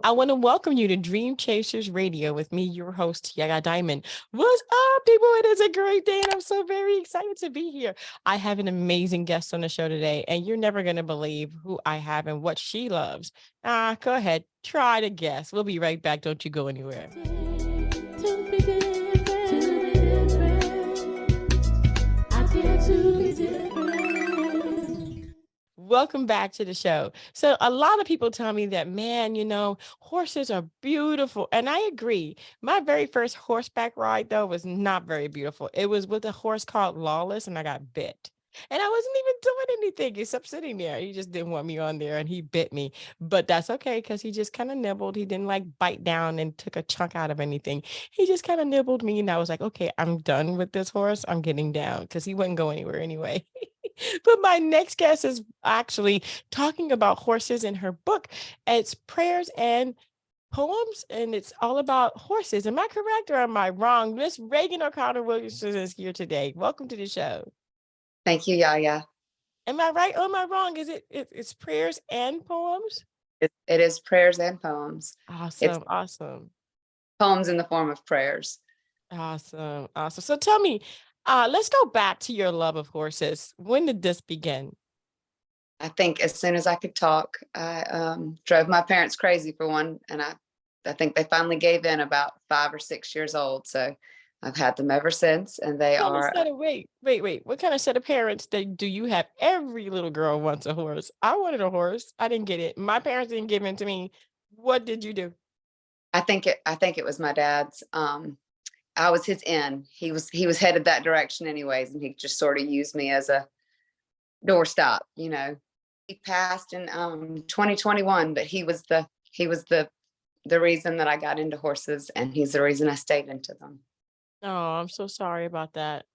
I want to welcome you to Dream Chasers Radio with me, your host, Yaya Diamond. What's up, people? It is a great day, and I'm so very excited to be here. I have an amazing guest on the show today, and you're never going to believe who I have and what she loves. Go ahead, try to guess. We'll be right back. Don't you go anywhere. Welcome back to the show. So a lot of people tell me that, man, horses are beautiful. And I agree. My very first horseback ride, though, was not very beautiful. It was with a horse called Lawless, and I got bit. And I wasn't even doing anything except sitting there. He just didn't want me on there and he bit me. But that's okay because he just kind of nibbled. He didn't like bite down and took a chunk out of anything. He just kind of nibbled me. And I was like, okay, I'm done with this horse. I'm getting down because he wouldn't go anywhere anyway. But my next guest is actually talking about horses in her book. It's Prayers and Poems, and it's all about horses. Am I correct or am I wrong? Miss Raegan O'Connor Williamson is here today. Welcome to the show. Thank you, Yaya. Am I right or am I wrong? Is it's Prayers and Poems? It is prayers and poems. It's Awesome. poems in the form of prayers. Awesome. So tell me, let's go back to your love of horses. When did this begin? I think as soon as I could talk, I drove my parents crazy for one, and I think they finally gave in about 5 or 6 years old. So I've had them ever since, and they are. Wait. What kind of set of parents do you have? Every little girl wants a horse. I wanted a horse. I didn't get it. My parents didn't give in to me. What did you do? I think it was my dad's. I was his in. He was headed that direction anyways, and he just sort of used me as a doorstop. He passed in 2021, but he was the reason that I got into horses, and he's the reason I stayed into them. Oh, I'm so sorry about that.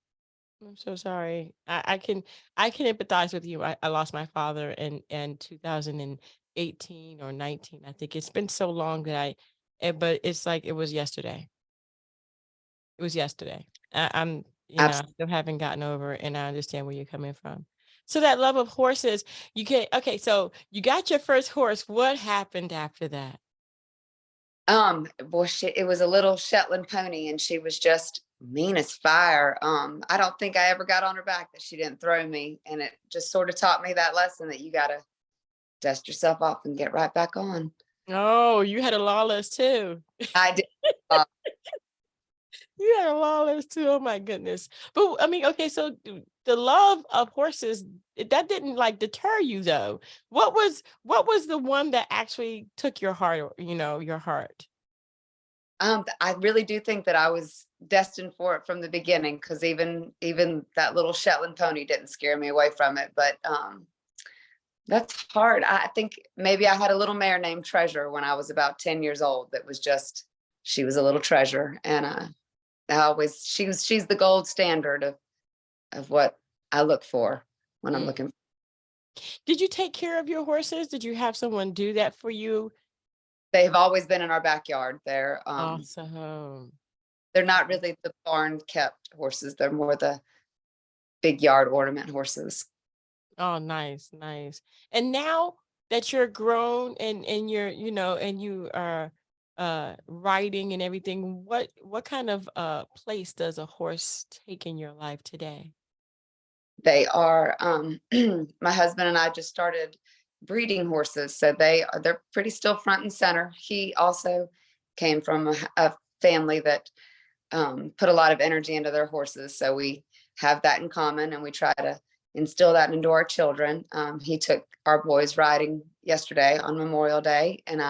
I'm so sorry. I can empathize with you. I lost my father in 2018 or 19. I think it's been so long that but it's like it was yesterday. It was yesterday. I'm I still haven't gotten over it, and I understand where you're coming from. So that love of horses, okay, so you got your first horse. What happened after that? Boy, it was a little Shetland pony, and she was just mean as fire. I don't think I ever got on her back that she didn't throw me, and it just sort of taught me that lesson that you got to dust yourself off and get right back on. Oh, you had a Lawless too. I did. You had a Lawless too. Oh my goodness. But I mean, okay, so the love of horses, that didn't like deter you though. What was the one that actually took your heart, your heart? I really do think that I was destined for it from the beginning, because even that little Shetland pony didn't scare me away from it. But that's hard. I think maybe I had a little mare named Treasure when I was about 10 years old. She was a little treasure, and she's the gold standard of what I look for when I'm looking. Did you take care of your horses? Did you have someone do that for you? They've always been in our backyard. They're awesome. They're not really the barn kept horses. They're more the big yard ornament horses. Oh, nice. And now that you're grown and you're, and you are riding and everything, what kind of place does a horse take in your life today? They are my husband and I just started breeding horses, so they're pretty still front and center. He also came from a family that put a lot of energy into their horses, so we have that in common, and we try to instill that into our children. He took our boys riding yesterday on Memorial Day, and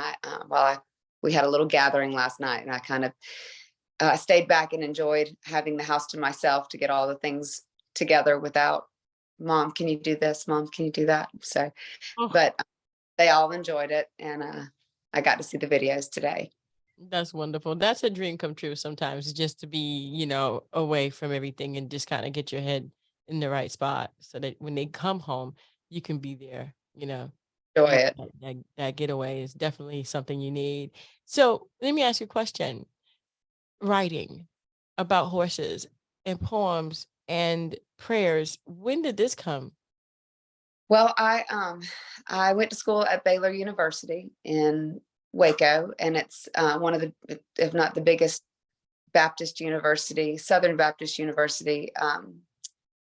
we had a little gathering last night, and I kind of stayed back and enjoyed having the house to myself to get all the things together without, Mom, can you do this? Mom, can you do that? So, but they all enjoyed it, and I got to see the videos today. That's wonderful. That's a dream come true sometimes, just to be, away from everything and just kind of get your head in the right spot so that when they come home, you can be there, Enjoy it. That getaway is definitely something you need. So let me ask you a question. Writing about horses and poems and prayers, when did this come? Well, I went to school at Baylor University in Waco, and it's one of the, if not the biggest Baptist university, Southern Baptist University.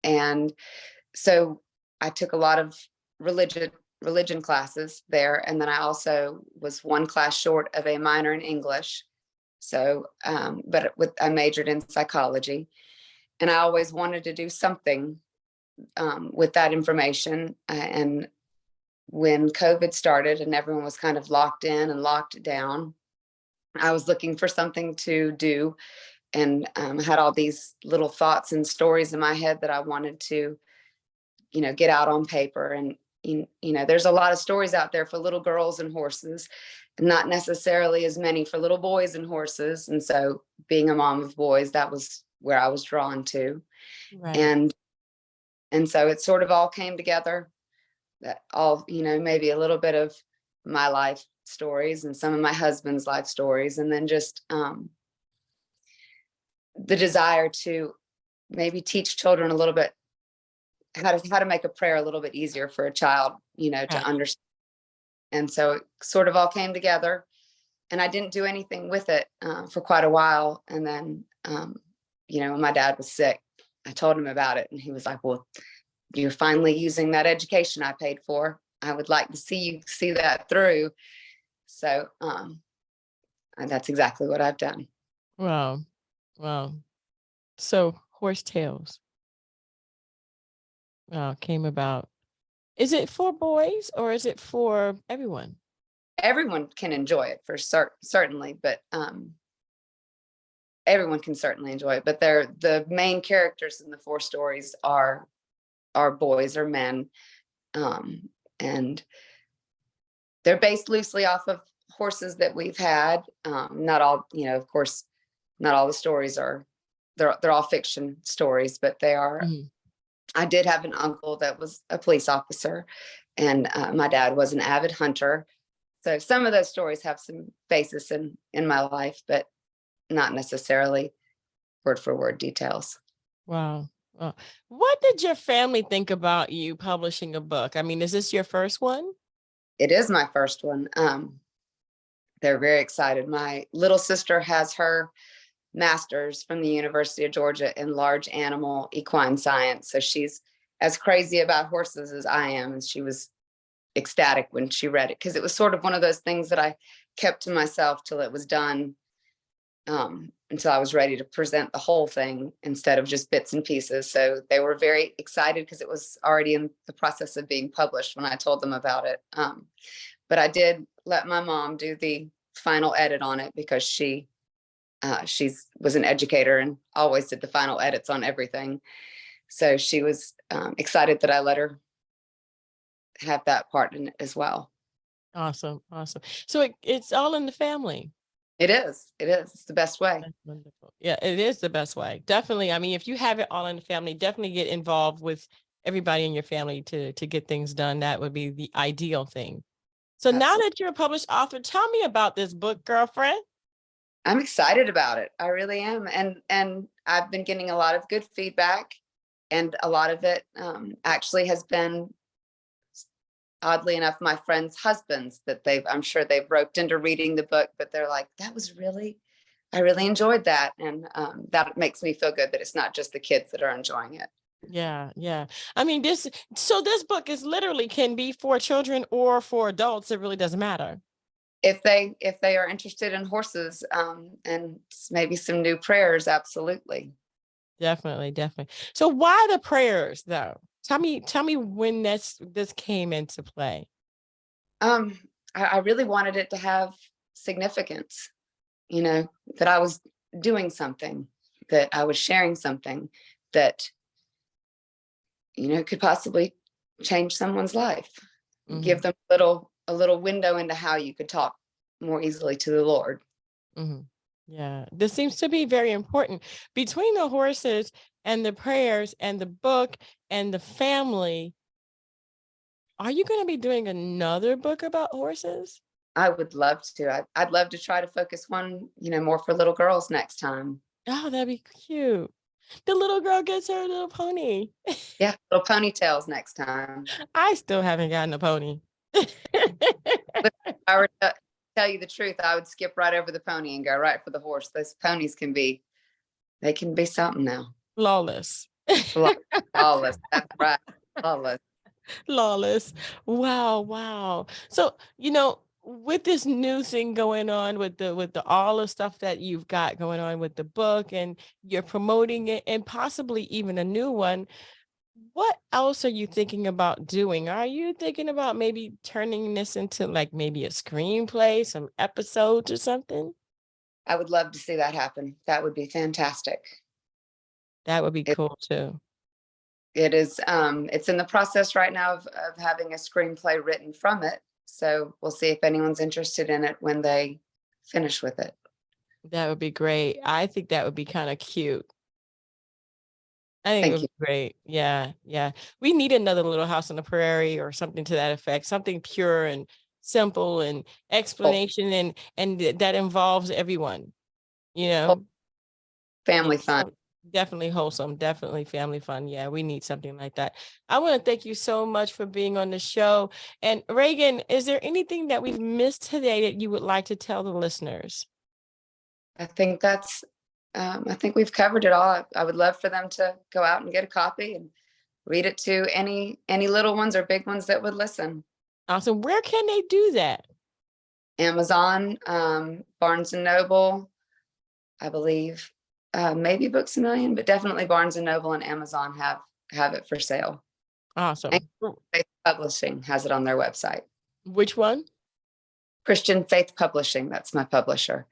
And so I took a lot of religion classes there. And then I also was one class short of a minor in English. So, but I majored in psychology, and I always wanted to do something with that information. And when COVID started and everyone was kind of locked in and locked down, I was looking for something to do, and had all these little thoughts and stories in my head that I wanted to, get out on paper. And, there's a lot of stories out there for little girls and horses, not necessarily as many for little boys and horses. And so being a mom of boys, that was where I was drawn to. Right. And so it sort of all came together, that all, maybe a little bit of my life stories and some of my husband's life stories. And then just the desire to maybe teach children a little bit how to make a prayer a little bit easier for a child, to Right. understand. And so it sort of all came together, and I didn't do anything with it for quite a while. And then, when my dad was sick, I told him about it, and he was like, well, you're finally using that education I paid for. I would like to see you see that through. So and that's exactly what I've done. Wow. Wow. So Horse Tales came about. Is it for boys or is it for everyone? Everyone can enjoy it for certainly, but everyone can certainly enjoy it. But the main characters in the 4 stories are boys or men, and they're based loosely off of horses that we've had. Not all, of course, not all the stories are. They're all fiction stories, but they are. Mhm. I did have an uncle that was a police officer, and my dad was an avid hunter. So some of those stories have some basis in my life, but not necessarily word for word details. Wow. What did your family think about you publishing a book? I mean, is this your first one? It is my first one. They're very excited. My little sister has her master's from the University of Georgia in large animal equine science. So she's as crazy about horses as I am. And she was ecstatic when she read it, because it was sort of one of those things that I kept to myself till it was done, until I was ready to present the whole thing instead of just bits and pieces. So they were very excited because it was already in the process of being published when I told them about it. But I did let my mom do the final edit on it, because she was an educator and always did the final edits on everything. So she was excited that I let her have that part in it as well. Awesome. Awesome. So it's all in the family. It is. It's the best way. That's wonderful. Yeah, it is the best way. Definitely. I mean, if you have it all in the family, definitely get involved with everybody in your family to get things done. That would be the ideal thing. So now Absolutely. that you're a published author, tell me about this book, girlfriend. I'm excited about it. I really am. And I've been getting a lot of good feedback, and a lot of it actually has been, oddly enough, my friends' husbands, that I'm sure they've roped into reading the book, but they're like, I really enjoyed that. And that makes me feel good that it's not just the kids that are enjoying it. Yeah, yeah. I mean, this book is literally can be for children or for adults. It really doesn't matter. If they are interested in horses, and maybe some new prayers, absolutely. Definitely, definitely. So why the prayers though? Tell me when this came into play. I really wanted it to have significance, that I was doing something, that I was sharing something that, could possibly change someone's life, Hmm. give them a little window into how you could talk more easily to the Lord. Hmm. Yeah, this seems to be very important between the horses and the prayers and the book and the family. Are you going to be doing another book about horses? I would love to. I'd love to try to focus one, more for little girls next time. Oh, that'd be cute. The little girl gets her little pony. Yeah, little ponytails next time. I still haven't gotten a pony. Look, Howard, tell you the truth, I would skip right over the pony and go right for the horse. Those ponies they can be something now. Flawless. Flawless. That's right. Flawless. Lawless. Wow, wow. So, with this new thing going on with the all the stuff that you've got going on with the book and you're promoting it and possibly even a new one, what else are you thinking about doing? Are you thinking about maybe turning this into like maybe a screenplay, some episodes or something? I would love to see that happen. That would be fantastic. That would be It, cool too. it is, it's in the process right now of having a screenplay written from it. So we'll see if anyone's interested in it when they finish with it. That would be great. I think that would be kind of cute. I think it Thank would you. be great. Yeah, yeah. We need another Little House on the Prairie or something to that effect. Something pure and simple and Whole, explanation that involves everyone, you whole know? Yeah, family fun. definitely wholesome, definitely family fun. Yeah, we need something like that. I want to thank you so much for being on the show. And Raegan, is there anything that we've missed today that you would like to tell the listeners? I think I think we've covered it all. I would love for them to go out and get a copy and read it to any little ones or big ones that would listen. Awesome. Where can they do that? Amazon, Barnes and Noble, I believe, maybe Books a Million, but definitely Barnes and Noble and Amazon have it for sale. And Awesome. Faith Publishing has it on their website. Which one? Christian Faith Publishing, that's my publisher.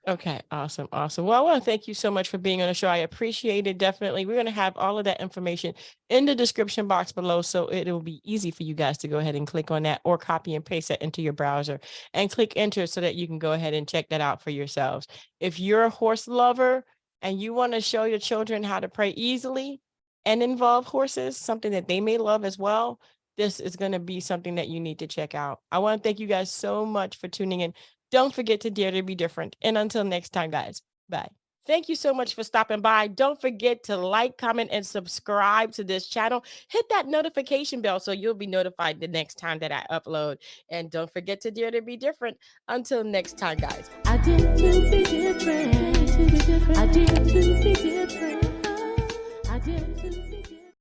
Okay, awesome, awesome. Well, I want to thank you so much for being on the show. I appreciate it. Definitely. We're going to have all of that information in the description box below, so it will be easy for you guys to go ahead and click on that or copy and paste that into your browser and click enter so that you can go ahead and check that out for yourselves. If you're a horse lover and you want to show your children how to pray easily and involve horses, something that they may love as well, this is going to be something that you need to check out. I want to thank you guys so much for tuning in. Don't forget to dare to be different. And until next time, guys, bye. Thank you so much for stopping by. Don't forget to like, comment, and subscribe to this channel. Hit that notification bell so you'll be notified the next time that I upload. And don't forget to dare to be different. Until next time, guys. I dare to be different. I dare to be different. I dare to be